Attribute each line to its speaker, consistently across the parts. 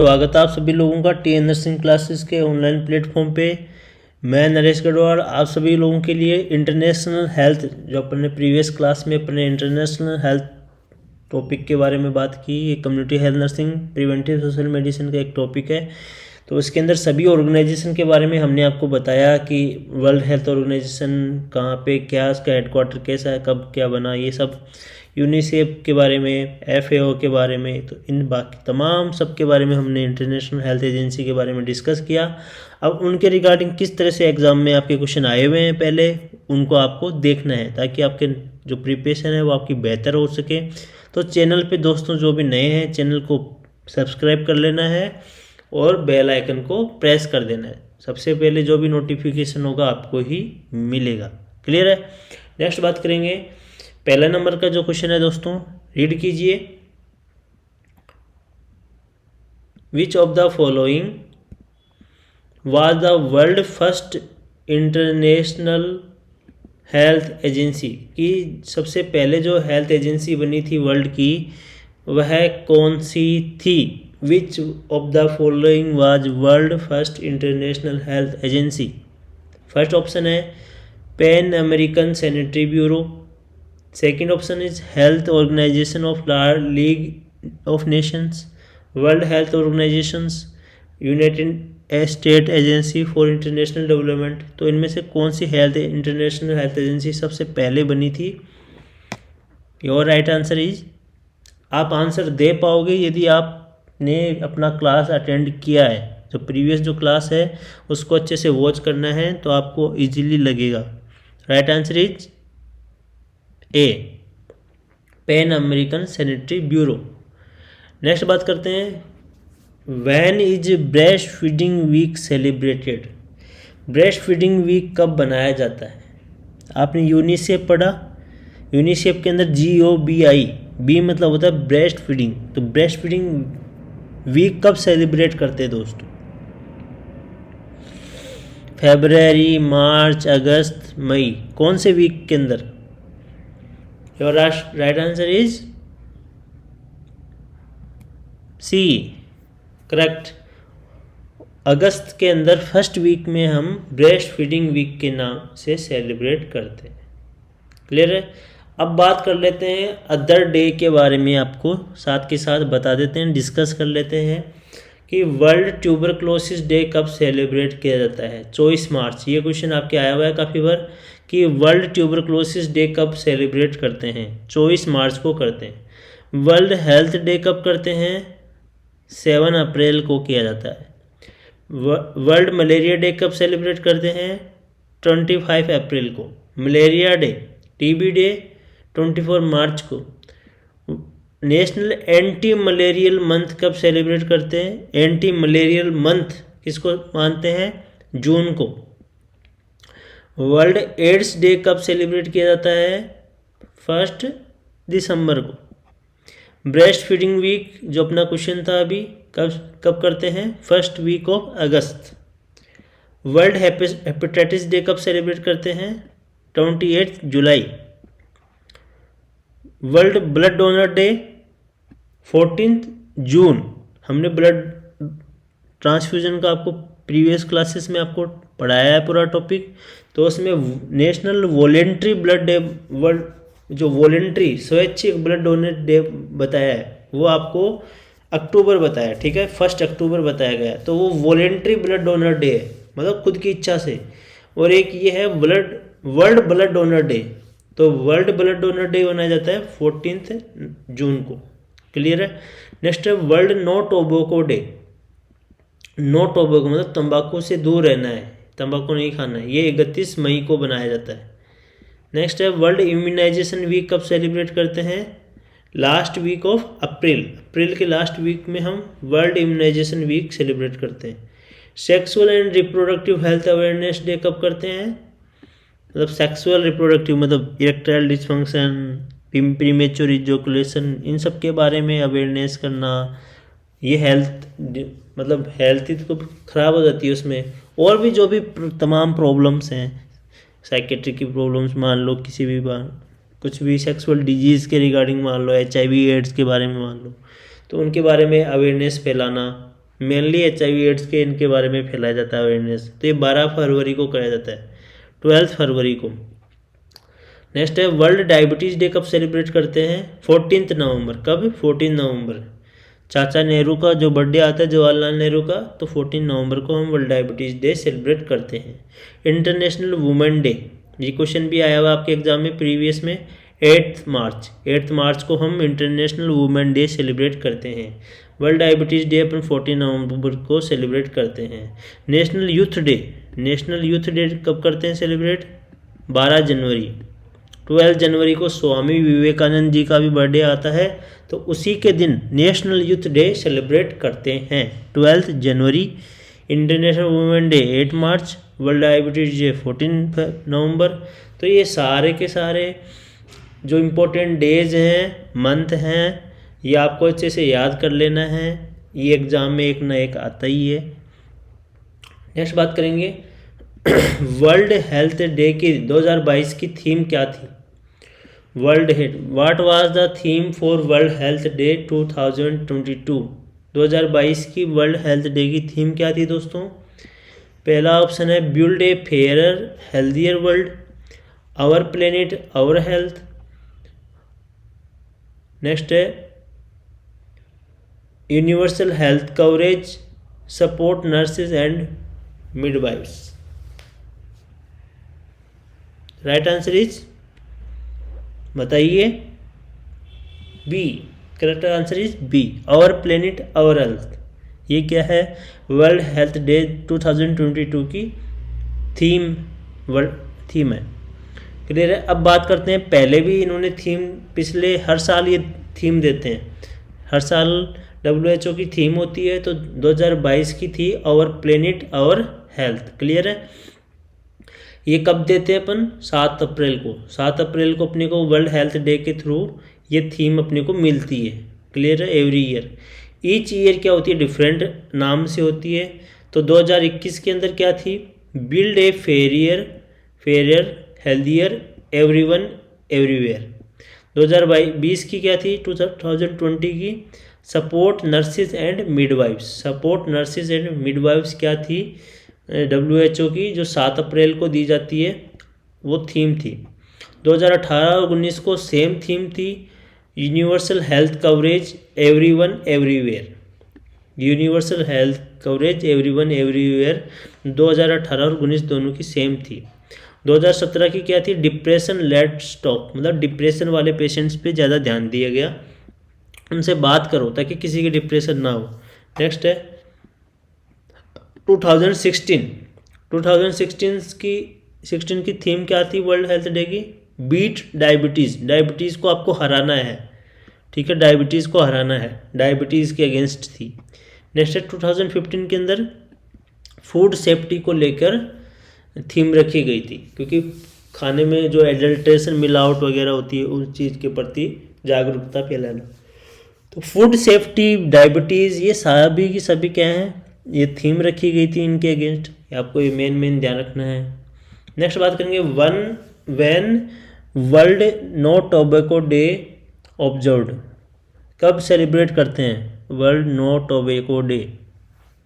Speaker 1: स्वागत है आप सभी लोगों का टी नर्सिंग क्लासेस के ऑनलाइन प्लेटफॉर्म पे। मैं नरेश गढ़वाल आप सभी लोगों के लिए इंटरनेशनल हेल्थ, जो अपने प्रीवियस क्लास में अपने इंटरनेशनल हेल्थ टॉपिक के बारे में बात की, ये community health nursing preventive social medicine का एक टॉपिक है। तो इसके अंदर सभी ऑर्गेनाइजेशन के बारे में हमने आपको बताया कि वर्ल्ड हेल्थ ऑर्गेनाइजेशन कहाँ पे, क्या इसका हेडक्वार्टर कैसा है, कब क्या बना, ये सब यूनिसेफ के बारे में, FAO के बारे में, तो इन बाकी तमाम सब के बारे में हमने इंटरनेशनल हेल्थ एजेंसी के बारे में डिस्कस किया। अब उनके रिगार्डिंग किस तरह से एग्ज़ाम में आपके क्वेश्चन आए हुए हैं पहले उनको आपको देखना है, ताकि आपके जो प्रिपरेशन है वो आपकी बेहतर हो सके। तो चैनल पे दोस्तों जो भी नए हैं, चैनल को सब्सक्राइब कर लेना है और बेल आइकन को प्रेस कर देना है। सबसे पहले जो भी नोटिफिकेशन होगा आपको ही मिलेगा। क्लियर है। नेक्स्ट बात करेंगे, पहला नंबर का जो क्वेश्चन है दोस्तों, रीड कीजिए। विच of the following was the world first international health agency, कि सबसे पहले जो हेल्थ एजेंसी बनी थी वर्ल्ड की वह कौन सी थी। Which of the following was world first international health agency. First option है Pan American sanitary bureau, second option is health organisation of League of Nations, world health organisations, United State agency for international development. तो इनमें से कौन सी international health agency सबसे पहले बनी थी। Your right answer is, आप आंसर दे पाओगे यदि आपने अपना क्लास अटेंड किया है, जो प्रीवियस जो क्लास है उसको अच्छे से वॉच करना है तो आपको इजीली लगेगा। Right answer is A, Pan American sanitary bureau. Next बात करते हैं, when is breast feeding week celebrated. Breast feeding week कब बनाया जाता है। आपने यूनिसेफ पढ़ा, यूनिसेफ के अंदर GOBI, बी मतलब होता है ब्रेस्ट फीडिंग। तो ब्रेस्ट फीडिंग वीक कब सेलिब्रेट करते हैं दोस्तों। फरवरी, मार्च, अगस्त, मई, कौन से वीक के अंदर। Your right answer is C, correct. अगस्त के अंदर फर्स्ट वीक में हम ब्रेस्ट फीडिंग वीक के नाम से सेलिब्रेट करते हैं। क्लियर है। अब बात कर लेते हैं अदर डे के बारे में, आपको साथ के साथ बता देते हैं, डिस्कस कर लेते हैं कि वर्ल्ड ट्यूबरक्लोसिस डे कब सेलिब्रेट किया जाता है। 24 मार्च, ये क्वेश्चन आपके आया हुआ है काफ़ी बार कि वर्ल्ड ट्यूबरक्लोसिस डे कब सेलिब्रेट करते हैं। 24 मार्च को करते हैं। वर्ल्ड हेल्थ डे कब करते हैं। 7 अप्रैल को किया जाता है। वर्ल्ड मलेरिया डे कब सेलिब्रेट करते हैं। 25 अप्रैल को। मलेरिया डे, TB डे 24 मार्च को। नेशनल एंटी मलेरियल मंथ कब सेलिब्रेट करते हैं। एंटी मलेरियल मंथ किसको मानते हैं, जून को। वर्ल्ड एड्स डे कब सेलिब्रेट किया जाता है, 1 दिसंबर को। ब्रेस्ट फीडिंग वीक जो अपना क्वेश्चन था अभी, कब करते हैं, 1 week of August. World hepatitis day कब सेलिब्रेट करते हैं, 28 जुलाई। वर्ल्ड ब्लड डोनर डे 14 जून। हमने ब्लड ट्रांसफ्यूजन का आपको प्रीवियस क्लासेस में आपको पढ़ाया है पूरा टॉपिक। तो उसमें national voluntary blood day, world जो वॉलेंट्री स्वैच्छिक ब्लड डोनेट डे बताया है वो आपको अक्टूबर बताया, ठीक है, 1 अक्टूबर बताया गया। तो वो वॉलेंट्री ब्लड डोनर डे है, मतलब खुद की इच्छा से। और एक ये है वर्ल्ड ब्लड डोनर डे। तो वर्ल्ड ब्लड डोनर डे मनाया जाता है 14 जून को। क्लियर है। नेक्स्ट है world no tobacco day. No tobacco मतलब तंबाकू से दूर रहना है, तंबाकू नहीं खाना है। ये 31 मई को बनाया जाता है। नेक्स्ट है वर्ल्ड इम्यूनाइजेशन वीक कब सेलिब्रेट करते हैं, लास्ट वीक ऑफ अप्रैल। अप्रैल के लास्ट वीक में हम वर्ल्ड इम्यूनाइजेशन वीक सेलिब्रेट करते हैं। Sexual and reproductive health awareness day कब करते हैं, मतलब सेक्सुअल रिप्रोडक्टिव मतलब इरेक्टाइल डिसफंक्शन, प्रीमेच्योर इजैकुलेशन, इन सब के बारे में अवेयरनेस करना। ये हेल्थ मतलब हेल्थ ही तो ख़राब हो जाती है उसमें। और भी जो भी तमाम प्रॉब्लम्स हैं, साइकेट्रिक की प्रॉब्लम्स मान लो, किसी भी कुछ भी सेक्सुअल डिजीज़ के रिगार्डिंग मान लो, HIV एड्स के बारे में मान लो, तो उनके बारे में अवेयरनेस फैलाना, मेनली HIV एड्स के इनके बारे में फैलाया जाता है अवेयरनेस। तो ये 12 फरवरी को कराया जाता है, 12 फरवरी को। नेक्स्ट है वर्ल्ड डायबिटीज़ डे कब सेलिब्रेट करते हैं? 14 नवंबर। कब? 14 नवंबर। चाचा नेहरू का जो बर्थडे आता है जवाहरलाल नेहरू का, तो 14 नवंबर को हम वर्ल्ड डायबिटीज़ डे सेलिब्रेट करते हैं। इंटरनेशनल वुमेन डे, ये क्वेश्चन भी आया हुआ आपके एग्जाम में प्रीवियस में। 8 मार्च को हम इंटरनेशनल वुमेन डे सेलिब्रेट करते हैं। वर्ल्ड डायबिटीज़ डे अपन 14 नवंबर को सेलिब्रेट करते हैं। नेशनल यूथ डे कब करते हैं सेलिब्रेट? 12 जनवरी। 12 जनवरी को स्वामी विवेकानंद जी का भी बर्थडे आता है, तो उसी के दिन नेशनल यूथ डे सेलिब्रेट करते हैं 12 जनवरी। इंटरनेशनल वुमेन डे 8 मार्च, वर्ल्ड डायबिटीज डे 14 नवंबर। तो ये सारे के सारे जो इम्पोर्टेंट डेज हैं, मंथ हैं, ये आपको अच्छे से याद कर लेना है। ये एग्ज़ाम में एक ना एक आता ही है। नेक्स्ट बात करेंगे वर्ल्ड हेल्थ डे की 2022 की थीम क्या थी? What was the theme for world health day 2022? 2022 की वर्ल्ड हेल्थ डे की थीम क्या थी दोस्तों? पहला ऑप्शन है build a fairer healthier world, our planet our health. Next है universal health coverage, support nurses and midwives. Right answer is, बताइए, B. Correct answer is B, our planet our health. ये क्या है? वर्ल्ड हेल्थ डे 2022 की theme है। Clear है? अब बात करते हैं, पहले भी इन्होंने थीम, पिछले हर साल ये थीम देते हैं, हर साल WHO की थीम होती है, तो 2022 की थी our planet our health. Clear है? ये कब देते हैं अपन? 7 अप्रैल को। 7 अप्रैल को अपने को वर्ल्ड हेल्थ डे के थ्रू ये थीम अपने को मिलती है। क्लियर है? एवरी ईयर, ईच ईयर क्या होती है? डिफरेंट नाम से होती है। तो 2021 के अंदर क्या थी? Build a fairer healthier everyone everywhere. 2020 की क्या थी? 2020 की support nurses and midwives. Support nurses and midwives क्या थी? WHO की जो 7 अप्रैल को दी जाती है, वो थीम थी। 2018 और 19 को सेम थीम थी, universal health coverage everyone everywhere. Universal health coverage everyone everywhere 2018 और 19 दोनों की सेम थी। 2017 की क्या थी? डिप्रेशन लेट स्टॉप, मतलब डिप्रेशन वाले पेशेंट्स पे ज़्यादा ध्यान दिया गया, उनसे बात करो ताकि किसी की डिप्रेशन ना हो। नेक्स्ट है 2016 की थीम क्या थी वर्ल्ड हेल्थ डे की? बीट डायबिटीज़ को आपको हराना है। ठीक है, डायबिटीज़ को हराना है, डायबिटीज़ के अगेंस्ट थी। नेक्स्ट है 2015 के अंदर फूड सेफ्टी को लेकर थीम रखी गई थी, क्योंकि खाने में जो एडल्ट्रेशन मिलावट वगैरह होती है उस चीज़ के प्रति जागरूकता फैलाना। तो फूड सेफ्टी, डायबिटीज़, ये सभी की सभी क्या हैं? ये थीम रखी गई थी इनके अगेंस्ट। आपको ये मेन ध्यान रखना है। नेक्स्ट बात करेंगे when world no tobacco day observed, कब सेलिब्रेट करते हैं world no tobacco day?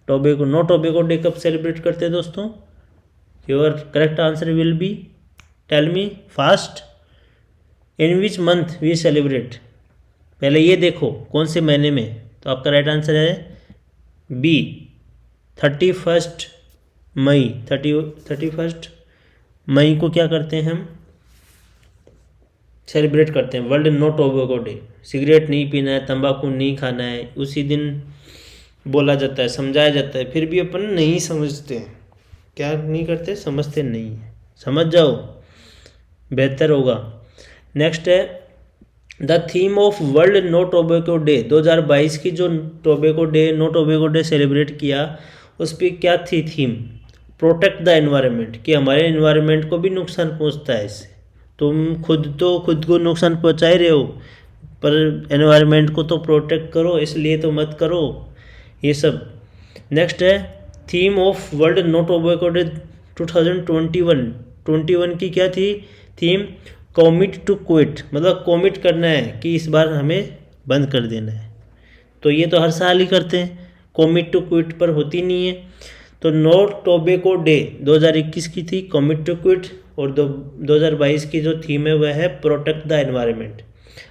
Speaker 1: No tobacco day कब सेलिब्रेट करते हैं दोस्तों? Your correct answer will be, tell me fast, in which month we celebrate? पहले ये देखो कौन से महीने में, तो आपका राइट आंसर है बी, 31 मई। 31 मई को क्या करते हैं हम? सेलिब्रेट करते हैं world no tobacco day. Cigarette नहीं पीना है, तंबाकू नहीं खाना है, उसी दिन बोला जाता है, समझाया जाता है, फिर भी अपन नहीं समझते हैं। क्या नहीं करते? समझते नहीं है। समझ जाओ, बेहतर होगा। नेक्स्ट है the theme of world no tobacco day 2022 की जो नो टोबैको डे सेलिब्रेट किया, उस पर क्या थी थीम? प्रोटेक्ट द एनवायरनमेंट, कि हमारे एनवायरनमेंट को भी नुकसान पहुंचता है इससे। तुम खुद को नुकसान पहुंचा ही रहे हो, पर एनवायरनमेंट को तो प्रोटेक्ट करो, इसलिए तो मत करो ये सब। नेक्स्ट है theme of world no tobacco day 2021 की क्या थी थीम? कॉमिट टू क्विट, मतलब कॉमिट करना है कि इस बार हमें बंद कर देना है। तो ये तो हर साल ही करते हैं, कमिट टू क्विट पर होती नहीं है। तो नो टोबैको डे 2021 की थी कमिट टू क्विट, और 2022 की जो थीम है वह है प्रोटेक्ट द एनवायरनमेंट,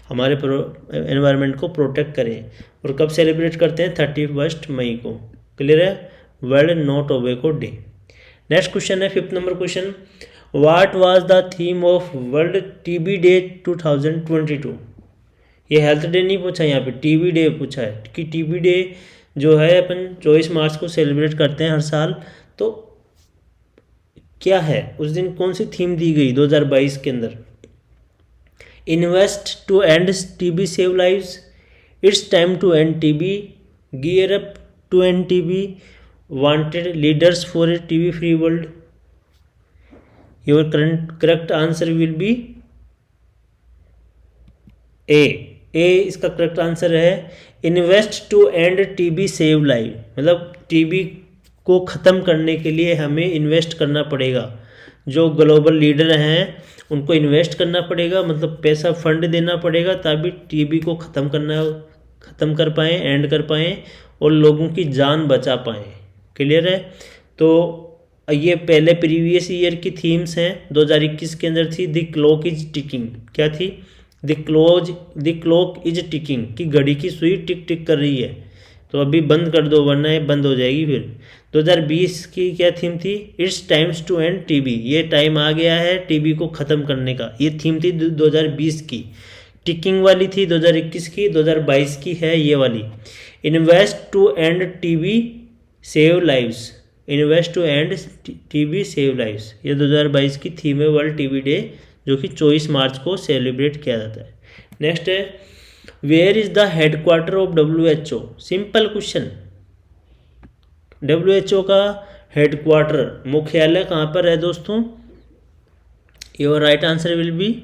Speaker 1: हमारे एनवायरनमेंट को प्रोटेक्ट करें। और कब सेलिब्रेट करते हैं? 31 मई को। क्लियर है? World no tobacco day. Next question है 5th नंबर question, what was the theme of world TB day 2022? ये हेल्थ डे नहीं पूछा, यहाँ पे टीबी डे पूछा है कि टीबी डे जो है अपन 24 मार्च को सेलिब्रेट करते हैं हर साल, तो क्या है उस दिन, कौन सी थीम दी गई 2022 के अंदर? Invest to end TB save lives, it's time to end TB, gear up to end TB, wanted leaders for a TB free world. Your correct answer will be A इसका करेक्ट आंसर है। Invest to end TB save live, मतलब TB को ख़त्म करने के लिए हमें invest करना पड़ेगा। जो ग्लोबल लीडर हैं उनको इन्वेस्ट करना पड़ेगा, मतलब पैसा फंड देना पड़ेगा, तभी टीबी को ख़त्म कर पाएँ, एंड कर पाएँ और लोगों की जान बचा पाएँ। क्लियर है? तो ये पहले प्रीवियस ईयर की थीम्स हैं। 2021 के अंदर थी द क्लॉक इज टिकिंग। क्या थी? द क्लॉक इज टिकिंग, कि घड़ी की सुई टिक टिक कर रही है, तो अभी बंद कर दो वरना ये बंद हो जाएगी फिर। 2020 की क्या थीम थी? It's times to end TB, ये टाइम आ गया है टीबी को ख़त्म करने का, ये थीम थी 2020 की। टिकिंग वाली थी 2021 की, 2022 की है ये वाली। Invest to end TB save lives, invest to end TB save lives, ये 2022 की थीम है वर्ल्ड टीबी डे, जो कि 24 मार्च को सेलिब्रेट किया जाता है। नेक्स्ट है, where is the headquarter of WHO? Simple question. WHO का हेडक्वार्टर, मुख्यालय कहाँ पर है दोस्तों? Your right answer will be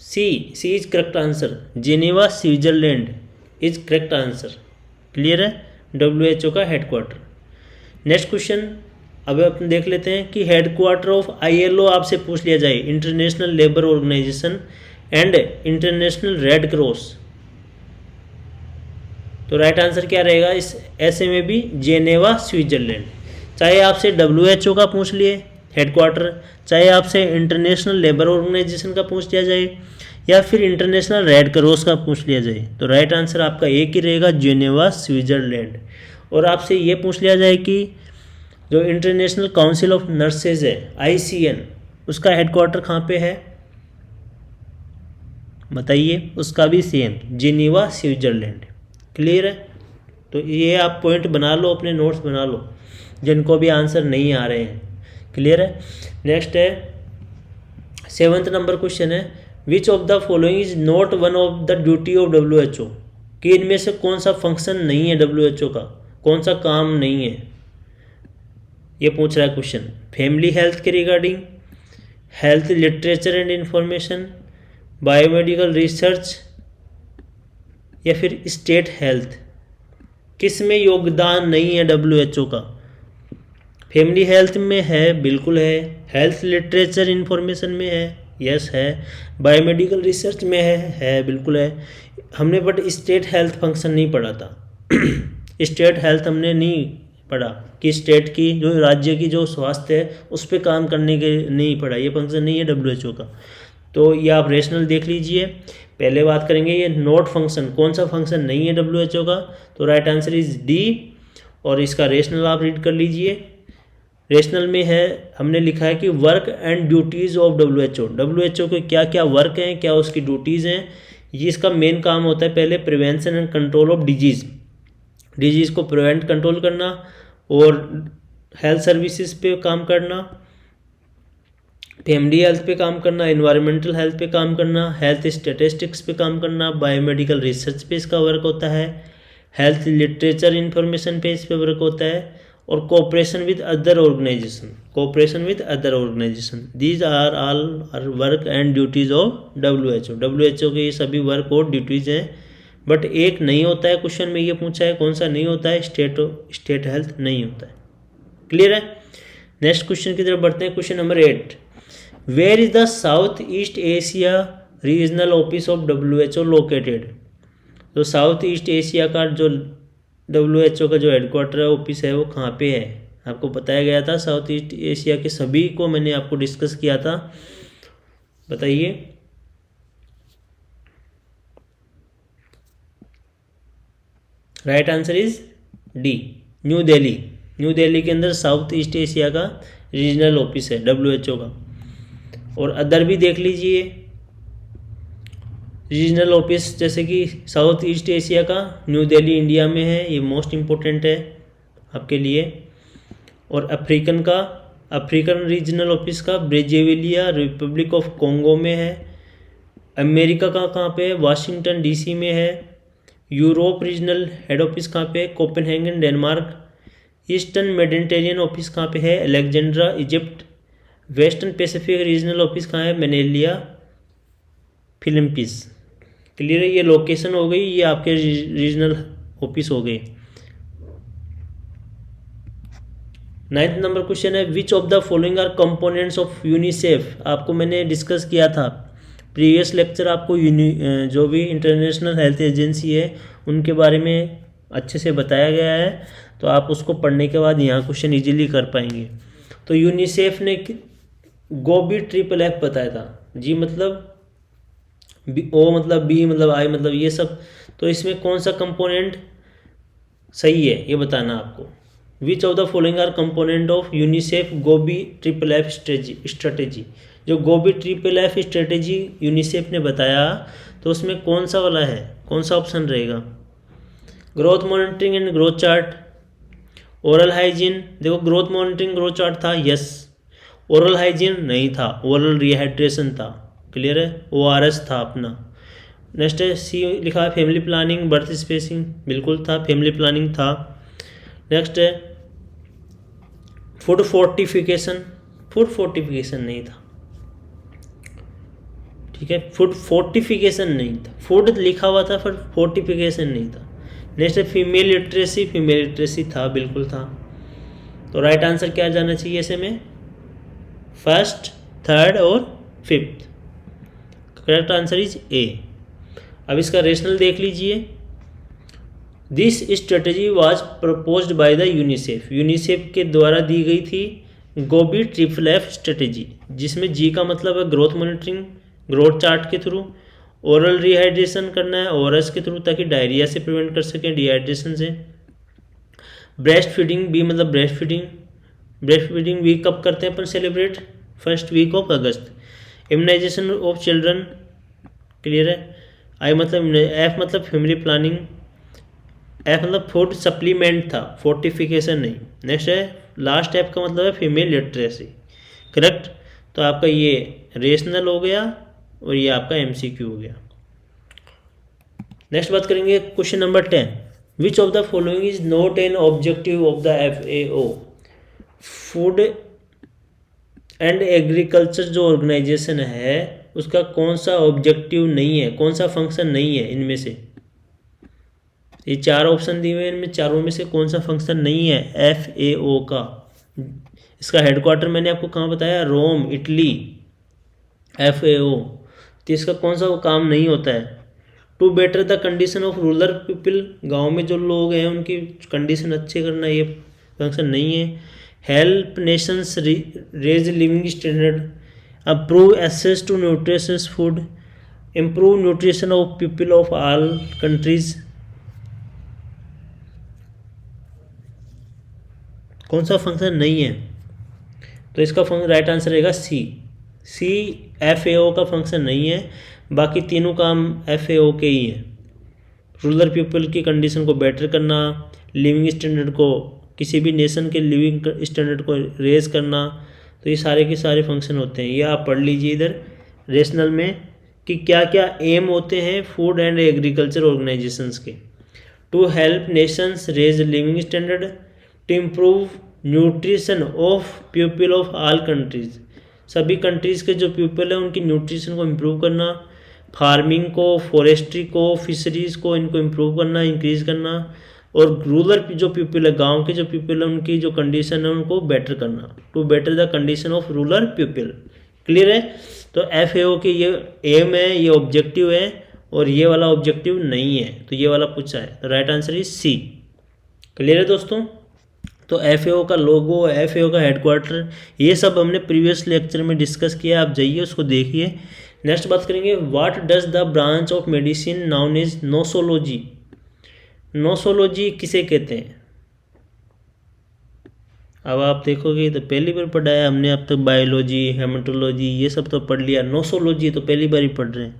Speaker 1: C is correct answer. Geneva Switzerland is correct answer. Clear है? WHO का हेडक्वार्टर। नेक्स्ट क्वेश्चन अब अपन देख लेते हैं कि हेडक्वार्टर ऑफ ILO आपसे पूछ लिया जाए, international labour organisation and international red cross, तो राइट आंसर क्या रहेगा इस ऐसे में भी? Geneva Switzerland. चाहे आपसे WHO का पूछ लिए हेडक्वार्टर, चाहे आपसे इंटरनेशनल लेबर ऑर्गेनाइजेशन का पूछ लिया जाए, या फिर इंटरनेशनल रेड क्रॉस का पूछ लिया जाए, तो राइट आंसर आपका एक ही रहेगा, जेनेवा स्विट्जरलैंड। और आपसे ये पूछ लिया जाए कि जो इंटरनेशनल काउंसिल ऑफ नर्सेज है ICN, उसका हेडक्वार्टर कहाँ पे है बताइए? उसका भी सेम, जेनेवा स्विट्जरलैंड। क्लियर है? तो ये आप पॉइंट बना लो, अपने नोट्स बना लो जिनको भी आंसर नहीं आ रहे हैं। क्लियर है? नेक्स्ट है 7th नंबर क्वेश्चन है, which of the following is not one of the duty of WHO? कि इनमें से कौन सा फंक्शन नहीं है WHO का, कौन सा काम नहीं है, ये पूछ रहा है क्वेश्चन। फैमिली हेल्थ के regarding, health literature and information, biomedical research, या फिर स्टेट हेल्थ, किस में योगदान नहीं है WHO का? फैमिली हेल्थ में है, बिल्कुल है। हेल्थ लिटरेचर इंफॉर्मेशन में है, यस है। बायोमेडिकल रिसर्च में है बिल्कुल है। हमने बट स्टेट हेल्थ फंक्शन नहीं पढ़ा था स्टेट हेल्थ हमने नहीं पढ़ा कि स्टेट की जो राज्य की जो स्वास्थ्य है उस पर काम करने के नहीं पढ़ा, ये फंक्शन नहीं है WHO का। तो ये आप रेशनल देख लीजिए। पहले बात करेंगे ये नोट फंक्शन, कौन सा फंक्शन नहीं है WHO का, तो राइट आंसर इज D। और इसका रेशनल आप रीड कर लीजिए। रेशनल में है, हमने लिखा है कि work and duties of WHO के क्या क्या वर्क हैं, क्या उसकी ड्यूटीज़ हैं। ये इसका मेन काम होता है पहले prevention and control of disease को प्रिवेंट कंट्रोल करना, और हेल्थ सर्विसेज पे काम करना, फैमिली हेल्थ पे काम करना, एनवायरमेंटल हेल्थ पे काम करना, हेल्थ स्टैटिस्टिक्स पे काम करना, बायोमेडिकल रिसर्च पे इसका वर्क होता है, हेल्थ लिटरेचर इन्फॉर्मेशन पे इस पे वर्क होता है, और cooperation with other organisation. These are all work and duties of WHO के ये सभी वर्क और ड्यूटीज़ हैं। बट एक नहीं होता है, क्वेश्चन में ये पूछा है कौन सा नहीं होता है, स्टेट हेल्थ नहीं होता है। क्लियर है? नेक्स्ट क्वेश्चन की तरफ बढ़ते हैं। Question number 8, where is the south east Asia regional office of WHO located? तो साउथ ईस्ट एशिया का जो WHO का जो हेडक्वार्टर है, ऑफिस है, वो कहाँ पे है? आपको बताया गया था। साउथ ईस्ट एशिया के सभी को मैंने आपको डिस्कस किया था। बताइए। Right answer is D, new Delhi. New Delhi के अंदर साउथ ईस्ट एशिया का रीजनल ऑफिस है WHO का। और अदर भी देख लीजिए रीजनल ऑफिस, जैसे कि साउथ ईस्ट एशिया का न्यू दिल्ली इंडिया में है, ये मोस्ट इम्पोर्टेंट है आपके लिए। और अफ्रीकन रीजनल ऑफिस का ब्रेजिलिया रिपब्लिक ऑफ कॉन्गो में है। अमेरिका का कहाँ पे है? वाशिंगटन DC में है। यूरोप रीजनल हेड ऑफिस कहाँ पे है? Copenhagen Denmark. Eastern Mediterranean office कहाँ पे है? Alexandra Egypt. Western Pacific regional office कहाँ है? मैनेलिया फिलिपींस। क्लियर है? ये लोकेशन हो गई, ये आपके रीजनल ऑफिस हो गए। 9th नंबर क्वेश्चन है, which of the following are components of UNICEF? आपको मैंने डिस्कस किया था प्रीवियस लेक्चर, आपको जो भी इंटरनेशनल हेल्थ एजेंसी है उनके बारे में अच्छे से बताया गया है, तो आप उसको पढ़ने के बाद यहाँ क्वेश्चन इजीली कर पाएंगे। तो यूनिसेफ ने गोबी ट्रिपल एफ बताया था। जी मतलब O मतलब B मतलब I मतलब ये सब, तो इसमें कौन सा कंपोनेंट सही है ये बताना आपको। विच of the following R component of UNICEF Gobi triple F strategy? जो गोबी ट्रिपल एफ स्ट्रेटेजी यूनिसेफ ने बताया, तो उसमें कौन सा वाला है, कौन सा ऑप्शन रहेगा? Growth monitoring and growth chart, oral hygiene. देखो ग्रोथ मॉनिटरिंग ग्रोथ चार्ट था, यस। ओरल हाइजीन नहीं था, ओरल रिहाइड्रेशन था। क्लियर है? ORS था अपना। नेक्स्ट है C लिखा है फैमिली प्लानिंग बर्थ स्पेसिंग, बिल्कुल था, फैमिली प्लानिंग था। नेक्स्ट है फूड फोर्टिफिकेशन, फूड फोर्टिफिकेशन नहीं था। ठीक है, फूड फोर्टिफिकेशन नहीं था, फूड लिखा हुआ था पर फोर्टिफिकेशन नहीं था। नेक्स्ट है फीमेल लिटरेसी, फीमेल लिटरेसी था, बिल्कुल था। तो राइट आंसर क्या जाना चाहिए ऐसे में? फर्स्ट, थर्ड और fifth. Correct answer is A। अब इसका रेशनल देख लीजिए। This strategy was proposed by the UNICEF, UNICEF के द्वारा दी गई थी गोबी ट्रिपल एफ स्ट्रेटेजी, जिसमें G का मतलब है ग्रोथ मॉनिटरिंग ग्रोथ चार्ट के थ्रू, ओरल रिहाइड्रेशन करना है ORS के थ्रू ताकि डायरिया से प्रिवेंट कर सकें, डिहाइड्रेशन से। ब्रेस्ट फीडिंग B मतलब breast feeding, breast feeding week कब करते हैं अपन celebrate? First week of August. Immunisation of children, clear है? I मतलब F मतलब फैमिली प्लानिंग, F मतलब फूड सप्लीमेंट था, फोर्टिफिकेशन नहीं। नेक्स्ट है लास्ट F का मतलब है फीमेल लिटरेसी। करेक्ट? तो आपका ये रेशनल हो गया और ये आपका MCQ हो गया। नेक्स्ट बात करेंगे question number 10, which of the following is not an objective of the FAO? Food and agriculture जो ऑर्गेनाइजेशन है उसका कौन सा ऑब्जेक्टिव नहीं है, कौन सा फंक्शन नहीं है इनमें से? ये 4 ऑप्शन दिए हुए हैं, इनमें चारों में से कौन सा फंक्शन नहीं है FAO का? इसका हेडक्वार्टर मैंने आपको कहाँ बताया? Rome, Italy, FAO। तो इसका कौन सा काम नहीं होता है? To better the condition of rural people, गाँव में जो लोग हैं उनकी कंडीशन अच्छे करना, ये फंक्शन नहीं है। Help nations raise living standard, approve access to nutritious food, improve nutrition of people of all countries. कौन सा फंक्शन नहीं है? तो इसका राइट आंसर रहेगा सी FAO का फंक्शन नहीं है। बाकी तीनों काम FAO के ही हैं। रूरल पीपल की कंडीशन को बेटर करना, लिविंग स्टैंडर्ड को, किसी भी नेशन के लिविंग स्टैंडर्ड को रेज करना, तो ये सारे के सारे फंक्शन होते हैं। ये आप पढ़ लीजिए इधर रेशनल में कि क्या क्या एम होते हैं फूड एंड एग्रीकल्चर ऑर्गेनाइजेशंस के। To help nations raise living standard, to improve nutrition of people of all countries, सभी कंट्रीज़ के जो पीपल हैं उनकी न्यूट्रिशन को इम्प्रूव करना, फार्मिंग को, फॉरेस्ट्री को, फिशरीज़ को, इनको इम्प्रूव करना, इंक्रीज़ करना, और रूरल जो पीपल है, गांव के जो पीपल है उनकी जो कंडीशन है उनको बेटर करना, to better the condition of rural people. Clear है? तो FAO के ये एम है, ये ऑब्जेक्टिव है, और ये वाला ऑब्जेक्टिव नहीं है, तो ये वाला पूछा है, तो right answer is C. Clear है दोस्तों। तो FAO का लोगो, FAO का हेडक्वार्टर, ये सब हमने प्रीवियस लेक्चर में डिस्कस किया, आप जाइए उसको देखिए। नेक्स्ट बात करेंगे, what does the branch of medicine noun is nosology. Nosology किसे कहते हैं? अब आप देखोगे तो पहली बार पढ़ा है हमने, अब तक बायोलॉजी, हेमेटोलॉजी ये सब तो पढ़ लिया, नोसोलॉजी तो पहली बार ही पढ़ रहे हैं।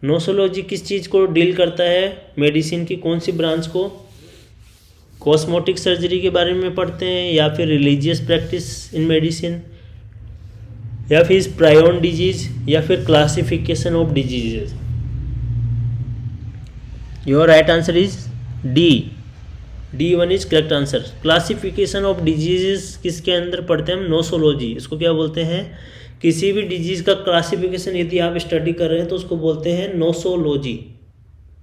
Speaker 1: नोसोलॉजी किस चीज़ को डील करता है? मेडिसिन की कौन सी ब्रांच को? कॉस्मेटिक सर्जरी के बारे में पढ़ते हैं, या फिर रिलीजियस प्रैक्टिस इन मेडिसिन, या फिर प्रायोन डिजीज, या फिर classification of diseases. Your right answer is D1 is correct answer. Classification of diseases किसके अंदर पढ़ते हैं हम? नोसोलॉजी। इसको क्या बोलते हैं? किसी भी डिजीज का क्लासिफिकेशन यदि आप स्टडी कर रहे हैं तो उसको बोलते हैं नोसोलॉजी।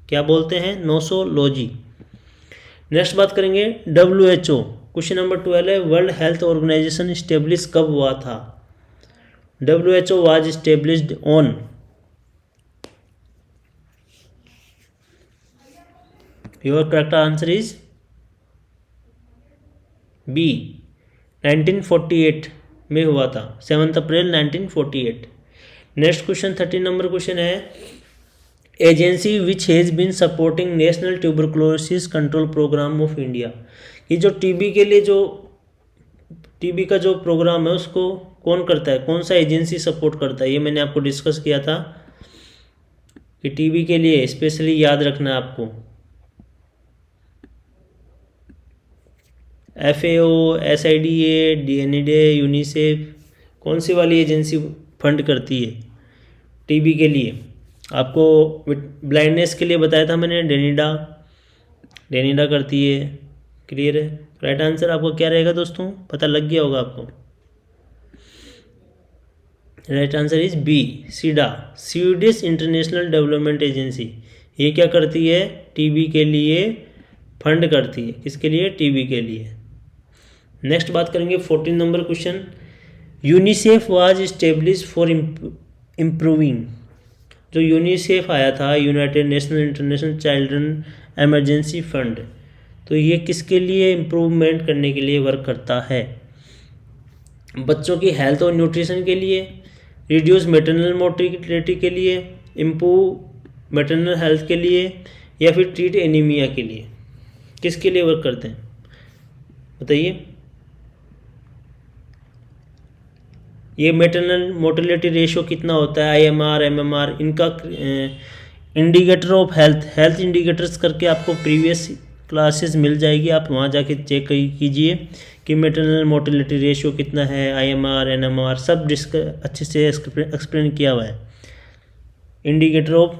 Speaker 1: क्या बोलते हैं? नोसोलॉजी। नेक्स्ट बात करेंगे WHO। क्वेश्चन नंबर 12 है, वर्ल्ड हेल्थ ऑर्गेनाइजेशन स्टेब्लिश कब हुआ था? WHO was established on. Your correct answer is B, 1948 में हुआ था, 7 अप्रैल 1948। नेक्स्ट क्वेश्चन 13 नंबर क्वेश्चन है, agency which has been supporting national tuberculosis control programme of India. ये जो टीबी के लिए जो टीबी का जो प्रोग्राम है उसको कौन करता है? कौन सा एजेंसी सपोर्ट करता है? ये मैंने आपको डिस्कस किया था कि टीबी के लिए स्पेशली याद रखना है आपको, FAO, SIDA, DNIDA, यूनिसेफ, कौन सी वाली एजेंसी फंड करती है टीबी के लिए? आपको ब्लाइंडनेस के लिए बताया था मैंने, डेनिडा करती है। क्लियर है। राइट आंसर आपको क्या रहेगा दोस्तों? पता लग गया होगा आपको। Right answer is B, SIDA, Swedish international development agency. ये क्या करती है? टीबी के लिए फंड करती है। किसके लिए? टीबी के लिए। नेक्स्ट बात करेंगे 14 number question, UNICEF was establish for improving. जो यूनिसेफ आया था, United national international children emergency fund, तो ये किसके लिए इम्प्रूवमेंट करने के लिए वर्क करता है? बच्चों की हेल्थ और न्यूट्रिशन के लिए, रिड्यूस मैटरनल मोर्टिलिटी के लिए, इम्प्रूव मैटरनल हेल्थ के लिए, या फिर ट्रीट एनीमिया के लिए? किसके लिए वर्क करते हैं बताइए? ये मैटरनल मोर्टिलिटी रेशियो कितना होता है, IMR, MMR, इनका इंडिकेटर ऑफ हेल्थ इंडिकेटर्स करके आपको प्रीवियस क्लासेस मिल जाएगी, आप वहाँ जाके चेक कीजिए कि मैटरनल मोर्टिलिटी रेशियो कितना है, IMR, NMR सब अच्छे से एक्सप्लेन किया हुआ है। Indicator of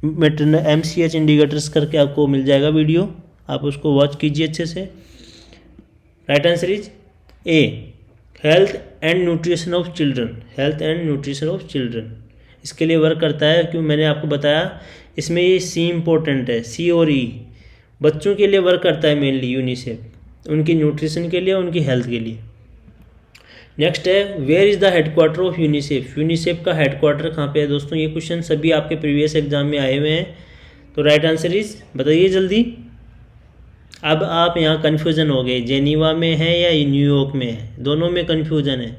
Speaker 1: maternal MCH indicators करके आपको मिल जाएगा वीडियो, आप उसको वॉच कीजिए अच्छे से। Right answer is A, health and nutrition of children. Health and nutrition of children इसके लिए वर्क करता है, क्योंकि मैंने आपको बताया इसमें ये C इंपॉर्टेंट है, C और E। बच्चों के लिए वर्क करता है मेनली यूनिसेफ, उनकी न्यूट्रिशन के लिए, उनकी हेल्थ के लिए। नेक्स्ट है, where is the headquarter of UNICEF. UNICEF का हेडक्वार्टर कहाँ पे है दोस्तों? ये क्वेश्चन सभी आपके प्रीवियस एग्जाम में आए हुए हैं, तो राइट आंसर इज, बताइए जल्दी। अब आप यहाँ कन्फ्यूज़न हो गए, जेनीवा में है या न्यूयॉर्क में है? दोनों में कन्फ्यूज़न है।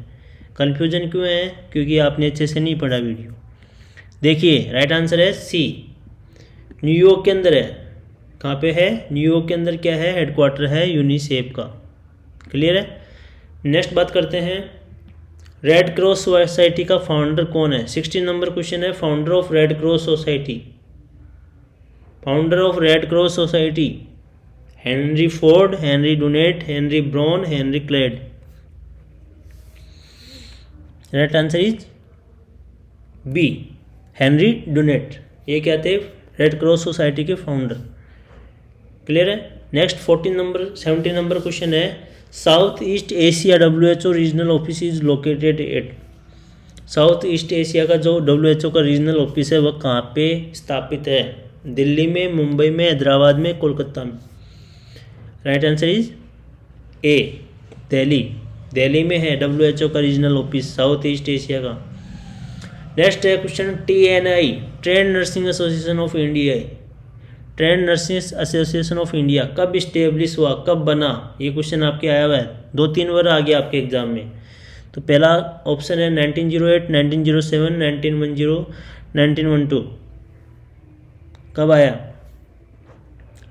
Speaker 1: कन्फ्यूज़न क्यों है? क्योंकि आपने अच्छे से नहीं पढ़ा वीडियो। देखिए राइट आंसर है C, न्यूयॉर्क के अंदर है। कहाँ पे है? न्यूयॉर्क के अंदर क्या है? हेडक्वार्टर है यूनिसेफ का। क्लियर है। नेक्स्ट बात करते हैं, रेड क्रॉस सोसाइटी का फाउंडर कौन है? 16 नंबर क्वेश्चन है, founder of red cross society. Founder of red cross society, Henry Ford, Henry Dunant, Henry Brown, Henry Clade. Right answer is B, Henry Dunant. ये क्या थे? रेड क्रॉस सोसाइटी के founder. Clear है। Next 17 number question है, south east Asia WHO regional office is located at. South east Asia का जो WHO का regional office है वह कहाँ पे स्थापित है? दिल्ली में, मुंबई में, हैदराबाद में, कोलकाता में? Right answer is A, Delhi में है WHO का regional office south east Asia का। नेक्स्ट है question, TNI trend nursing association of India, trend nursing association of India कब इस्टेब्लिश हुआ, कब बना? ये क्वेश्चन आपके आया हुआ है, 2-3 बार आ गया आपके एग्जाम में। तो पहला ऑप्शन है 1908, 1907, 1910, 1912। कब आया?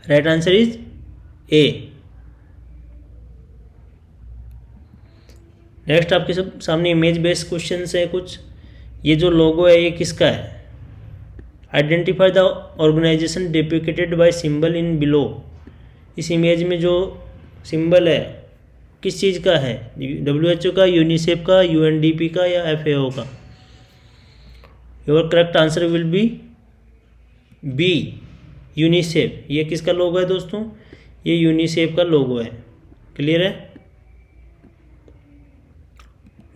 Speaker 1: Right answer is A. Next आपके सब सामने इमेज बेस्ड क्वेश्चन है कुछ। ये जो लोगो है ये किसका है? Identify the organisation depicted by symbol in below. इस इमेज में जो सिंबल है किस चीज़ का है? WHO का, यूनिसेफ का, UNDP का या FAO का? Your correct answer will be B, UNICEF. ये किसका लोगो है दोस्तों? ये यूनिसेफ का लोगो है। क्लियर है?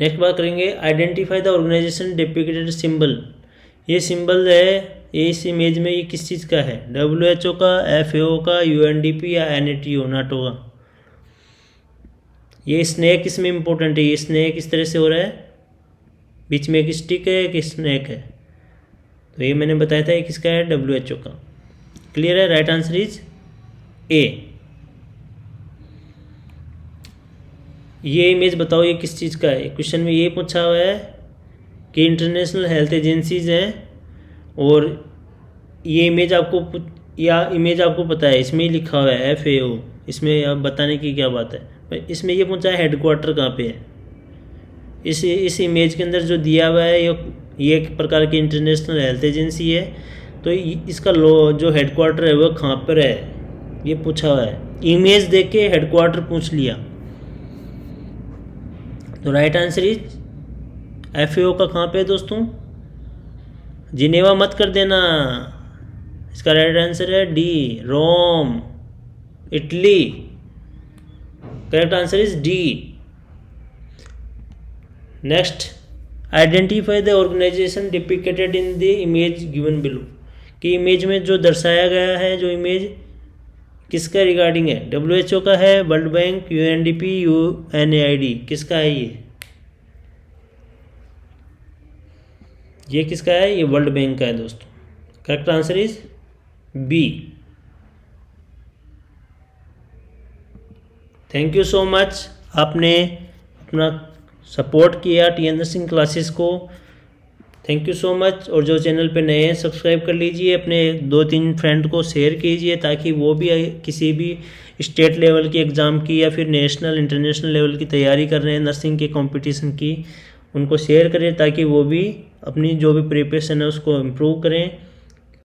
Speaker 1: नेक्स्ट बात करेंगे identify the organisation depicted symbol. ये सिंबल है ये इस इमेज में ये किस चीज़ का है? WHO का, FAO का, UNDP या NATO, नाटो का? ये स्नेक इसमें इंपॉर्टेंट है। ये स्नेक इस तरह से हो रहा है, बीच में एक स्टिक है, एक स्नेक है। तो ये मैंने बताया था ये किसका है? WHO का। क्लियर है? राइट आंसर इज ए। ये इमेज बताओ ये किस चीज़ का है? क्वेश्चन में ये पूछा हुआ है कि इंटरनेशनल हेल्थ एजेंसीज हैं और ये इमेज आपको पता है, इसमें ही लिखा हुआ है FAO। इसमें अब बताने की क्या बात है? इसमें ये पूछा है हेडक्वार्टर कहाँ पे है। इस इमेज के अंदर जो दिया हुआ है ये एक प्रकार की इंटरनेशनल हेल्थ एजेंसी है। तो इसका जो हेडक्वार्टर है वो कहाँ पर है ये पूछा हुआ है। इमेज देख के हेडक्वार्टर पूछ लिया। तो राइट आंसर इज FAO का कहाँ पे है दोस्तों? जिनेवा मत कर देना। इसका राइट आंसर है D, Rome, Italy. Correct answer is D. Next identify the organisation depicted in the image given below. कि इमेज में जो दर्शाया गया है, जो इमेज किसका रिगार्डिंग है? WHO का है, वर्ल्ड बैंक, UNDP, UNAID, किसका है ये किसका है? ये वर्ल्ड बैंक का है दोस्तों। Correct answer is B. Thank you so much, आपने अपना सपोर्ट किया TN नर्सिंग क्लासेस को। Thank you so much. और जो चैनल पे नए हैं सब्सक्राइब कर लीजिए, अपने 2-3 फ्रेंड को शेयर कीजिए ताकि वो भी किसी भी स्टेट लेवल की एग्ज़ाम की या फिर नेशनल इंटरनेशनल लेवल की तैयारी कर रहे हैं नर्सिंग के कंपटीशन की, उनको शेयर करें ताकि वो भी अपनी जो भी प्रिपरेशन है उसको इम्प्रूव करें।